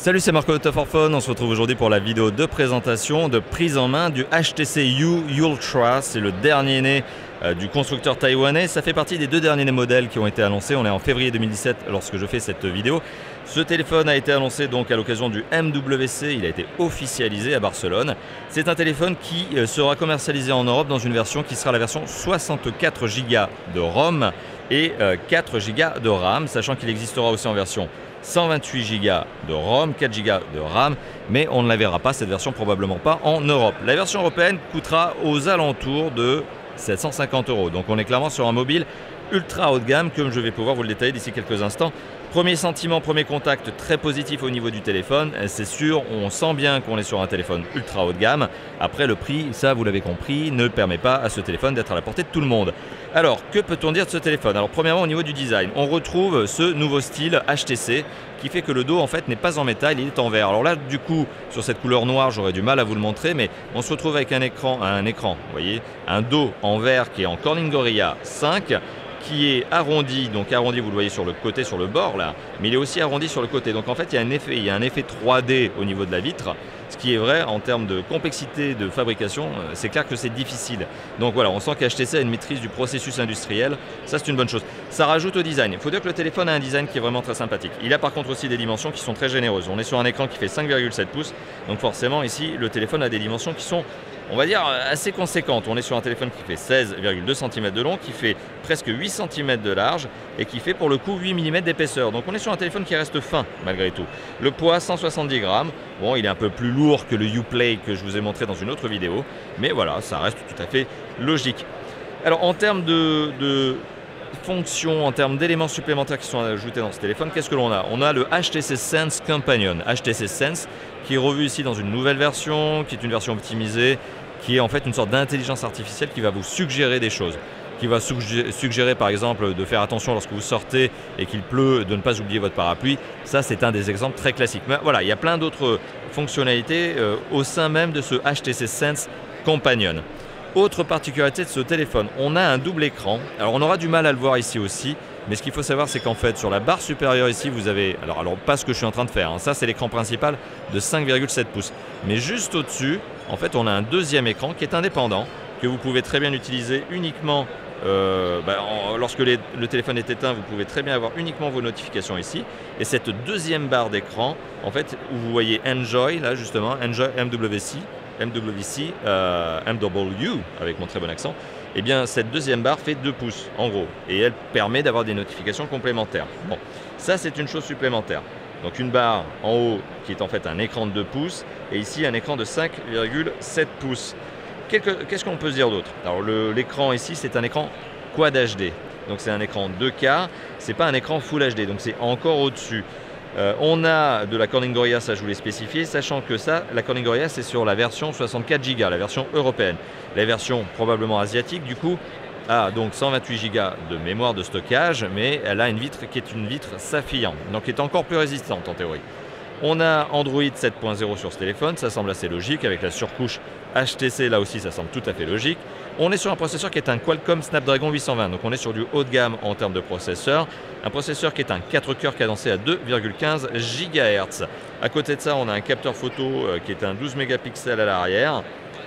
Salut, c'est Marco de Tough for Phone. On se retrouve aujourd'hui pour la vidéo de présentation, de prise en main du HTC U Ultra. C'est le dernier né du constructeur taïwanais. Ça fait partie des deux derniers modèles qui ont été annoncés. On est en février 2017 lorsque je fais cette vidéo. Ce téléphone a été annoncé donc à l'occasion du MWC. Il a été officialisé à Barcelone. C'est un téléphone qui sera commercialisé en Europe dans une version qui sera la version 64 Go de ROM et 4 Go de RAM, sachant qu'il existera aussi en version 128 Go de ROM, 4 Go de RAM, mais on ne la verra pas, cette version probablement pas en Europe. La version européenne coûtera aux alentours de 750 €. Donc on est clairement sur un mobile ultra haut de gamme, comme je vais pouvoir vous le détailler d'ici quelques instants. Premier sentiment, premier contact très positif au niveau du téléphone, c'est sûr, on sent bien qu'on est sur un téléphone ultra haut de gamme. Après le prix, ça vous l'avez compris, ne permet pas à ce téléphone d'être à la portée de tout le monde. Alors, que peut-on dire de ce téléphone? Alors premièrement, au niveau du design, on retrouve ce nouveau style HTC qui fait que le dos en fait n'est pas en métal, il est en verre. Alors là, du coup, sur cette couleur noire, j'aurais du mal à vous le montrer, mais on se retrouve avec un écran, vous voyez, un dos en verre qui est en Corning Gorilla 5, qui est arrondi, donc arrondi vous le voyez sur le côté, sur le bord là, mais il est aussi arrondi sur le côté. Donc en fait il y a un effet 3D au niveau de la vitre, ce qui est vrai en termes de complexité de fabrication, c'est clair que c'est difficile. Donc voilà, on sent qu'HTC a une maîtrise du processus industriel, ça c'est une bonne chose. Ça rajoute au design. Il faut dire que le téléphone a un design qui est vraiment très sympathique. Il a par contre aussi des dimensions qui sont très généreuses. On est sur un écran qui fait 5,7 pouces, donc forcément ici le téléphone a des dimensions qui sont, on va dire, assez conséquentes. On est sur un téléphone qui fait 16,2 cm de long, qui fait presque 8 cm de large et qui fait pour le coup 8 mm d'épaisseur. Donc on est sur un téléphone qui reste fin malgré tout. Le poids 170 grammes. Bon, il est un peu plus lourd que le Uplay que je vous ai montré dans une autre vidéo, mais voilà, ça reste tout à fait logique. Alors en termes de fonctions, en termes d'éléments supplémentaires qui sont ajoutés dans ce téléphone, qu'est-ce que l'on a? On a le HTC Sense Companion, HTC Sense, qui est revu ici dans une nouvelle version, qui est une version optimisée, qui est en fait une sorte d'intelligence artificielle qui va vous suggérer des choses, qui va suggérer par exemple de faire attention lorsque vous sortez et qu'il pleut, de ne pas oublier votre parapluie. Ça c'est un des exemples très classiques. Mais voilà, il y a plein d'autres fonctionnalités au sein même de ce HTC Sense Companion. Autre particularité de ce téléphone, on a un double écran. Alors on aura du mal à le voir ici aussi, mais ce qu'il faut savoir c'est qu'en fait sur la barre supérieure ici vous avez, alors pas ce que je suis en train de faire, hein, ça c'est l'écran principal de 5,7 pouces. Mais juste au-dessus, en fait on a un deuxième écran qui est indépendant, que vous pouvez très bien utiliser uniquement lorsque le téléphone est éteint, vous pouvez très bien avoir uniquement vos notifications ici. Et cette deuxième barre d'écran, en fait, où vous voyez Enjoy, là justement, Enjoy MWC, avec mon très bon accent, et bien cette deuxième barre fait 2 pouces en gros. Et elle permet d'avoir des notifications complémentaires. Bon, ça c'est une chose supplémentaire. Donc une barre en haut qui est en fait un écran de 2 pouces, et ici un écran de 5,7 pouces. Qu'est-ce qu'on peut se dire d'autre? Alors l'écran ici c'est un écran Quad HD, donc c'est un écran 2K, c'est pas un écran Full HD, donc c'est encore au-dessus. On a de la Corning Gorilla, ça je vous l'ai spécifié, sachant que ça, la Corning Gorilla c'est sur la version 64 Go, la version européenne. La version probablement asiatique du coup a donc 128 Go de mémoire de stockage, mais elle a une vitre qui est une vitre saphir, donc qui est encore plus résistante en théorie. On a Android 7.0 sur ce téléphone, ça semble assez logique, avec la surcouche HTC, là aussi ça semble tout à fait logique. On est sur un processeur qui est un Qualcomm Snapdragon 820, donc on est sur du haut de gamme en termes de processeur. Un processeur qui est un 4 cœurs cadencé à 2,15 GHz. À côté de ça, on a un capteur photo qui est un 12 mégapixels à l'arrière,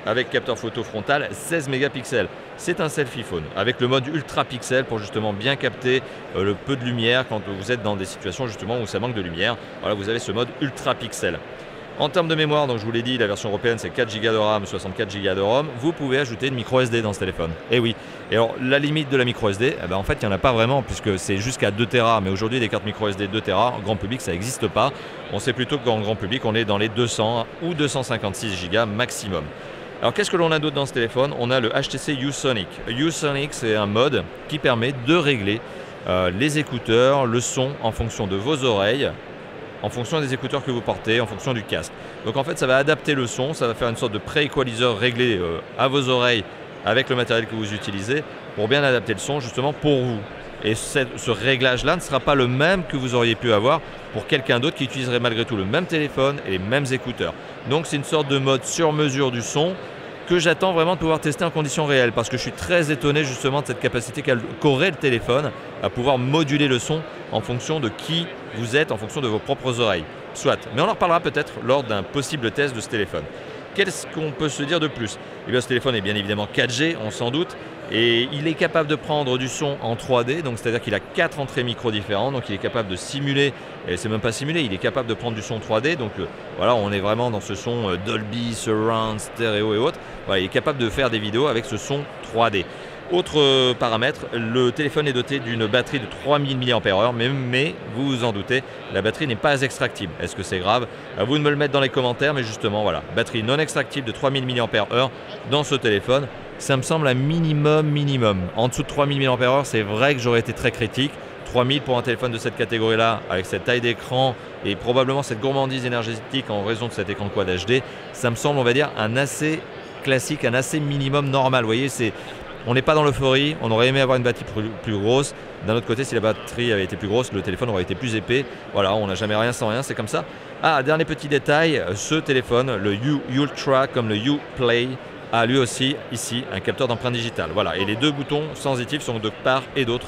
avec capteur photo frontal 16 mégapixels. C'est un selfie phone avec le mode ultra pixel pour justement bien capter le peu de lumière quand vous êtes dans des situations justement où ça manque de lumière. Voilà, vous avez ce mode ultra pixel. En termes de mémoire, donc je vous l'ai dit, la version européenne c'est 4 Go de RAM, 64 Go de ROM. Vous pouvez ajouter une micro SD dans ce téléphone. Et oui. Et alors la limite de la micro SD, en fait il n'y en a pas vraiment puisque c'est jusqu'à 2 Tera. Mais aujourd'hui des cartes micro SD 2 Tera, en grand public ça n'existe pas. On sait plutôt qu'en grand public on est dans les 200 ou 256 Go maximum. Alors qu'est-ce que l'on a d'autre dans ce téléphone? On a le HTC U-Sonic. U-Sonic c'est un mode qui permet de régler les écouteurs, le son en fonction de vos oreilles, en fonction des écouteurs que vous portez, en fonction du casque. Donc en fait ça va adapter le son, ça va faire une sorte de pré-équaliseur réglé à vos oreilles avec le matériel que vous utilisez pour bien adapter le son justement pour vous. Et ce réglage-là ne sera pas le même que vous auriez pu avoir pour quelqu'un d'autre qui utiliserait malgré tout le même téléphone et les mêmes écouteurs. Donc c'est une sorte de mode sur mesure du son que j'attends vraiment de pouvoir tester en conditions réelles parce que je suis très étonné justement de cette capacité qu'aurait le téléphone à pouvoir moduler le son en fonction de qui vous êtes, en fonction de vos propres oreilles. soit. Mais on en reparlera peut-être lors d'un possible test de ce téléphone. Qu'est-ce qu'on peut se dire de plus? Eh bien, ce téléphone est bien évidemment 4G, on s'en doute, et il est capable de prendre du son en 3D, donc c'est-à-dire qu'il a 4 entrées micro différentes, donc il est capable de simuler, et c'est même pas simuler, il est capable de prendre du son 3D, donc voilà, on est vraiment dans ce son Dolby, Surround, Stéréo et autres. Voilà, il est capable de faire des vidéos avec ce son 3D. Autre paramètre, le téléphone est doté d'une batterie de 3000 mAh, mais vous vous en doutez, la batterie n'est pas extractible. Est-ce que c'est grave? À vous de me le mettre dans les commentaires, mais justement, voilà, batterie non extractible de 3000 mAh dans ce téléphone, ça me semble un minimum. En dessous de 3000 mAh, c'est vrai que j'aurais été très critique. 3000 pour un téléphone de cette catégorie-là, avec cette taille d'écran et probablement cette gourmandise énergétique en raison de cet écran Quad HD, ça me semble, on va dire, un assez classique, un assez minimum normal. Vous voyez, on n'est pas dans l'euphorie, on aurait aimé avoir une batterie plus grosse. D'un autre côté, si la batterie avait été plus grosse, le téléphone aurait été plus épais. Voilà, on n'a jamais rien sans rien, c'est comme ça. Ah, dernier petit détail, ce téléphone, le U Ultra comme le U Play, a lui aussi, ici, un capteur d'empreinte digitale. Voilà, et les deux boutons sensitifs sont de part et d'autre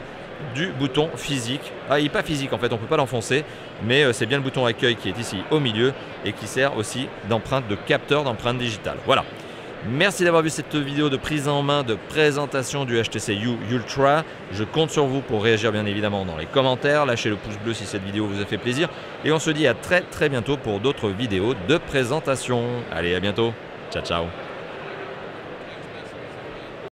du bouton physique. Ah, il n'est pas physique en fait, on ne peut pas l'enfoncer, mais c'est bien le bouton accueil qui est ici au milieu et qui sert aussi d'empreinte, de capteur d'empreinte digitale. Voilà. Merci d'avoir vu cette vidéo de prise en main, de présentation du HTC U Ultra. Je compte sur vous pour réagir bien évidemment dans les commentaires. Lâchez le pouce bleu si cette vidéo vous a fait plaisir. Et on se dit à très bientôt pour d'autres vidéos de présentation. Allez, à bientôt. Ciao, ciao.